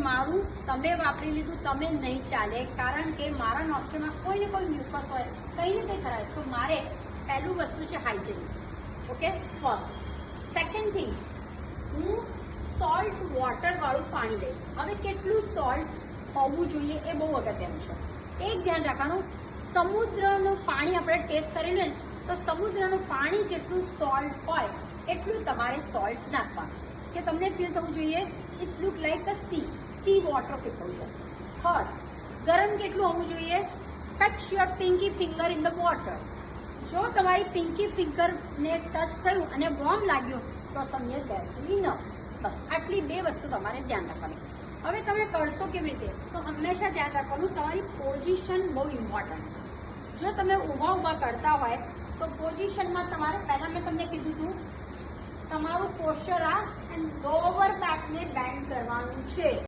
મારું તમે વાપરી લીધું તમે નહીં ચાલે, કારણ કે મારા નોસ્ટ્રલમાં કોઈ ને કોઈ મ્યુકસ હોય, કંઈ ને કંઈ ખરાબ. તો મારે પહેલું વસ્તુ છે hygienic. Okay, first. Second thing, હું સોલ્ટ વોટરવાળું પાણી લઈશ. હવે કેટલું સોલ્ટ હોવું જોઈએ એ બહુ અગત્યનું છે. એક ધ્યાન રાખવાનું, સમુદ્રનું પાણી આપણે ટેસ્ટ કરેલું ને, તો સમુદ્રનું પાણી જેટલું સોલ્ટ હોય એટલું તમારે સોલ્ટ નાખવાનું, કે તમને ફીલ થવું જોઈએ it look like a C water feel થવું જોઈએ. થર્ડ, ગરમ કેટલું હોવું જોઈએ? Touch your Pinky finger in the water. જો તમારી પિંકી ફિંગરને ટચ થયું અને વોર્મ લાગ્યું તો સમજે દેટ્સ ઇનફ. બસ આટલી બે વસ્તુ તમારે ધ્યાન રાખવાની. હવે તમે કરશો કેવી રીતે? તો હંમેશા ધ્યાન રાખવાનું, તમારી પોઝિશન બહુ ઇમ્પોર્ટન્ટ છે. જો તમે ઊભા કરતા હોય તો પોઝિશનમાં તમારે, પહેલાં મેં તમને કીધું હતું, તમારું પોસ્ચર આ એન્ડ લોવર બેકને બેન્ડ કરવાનું છે.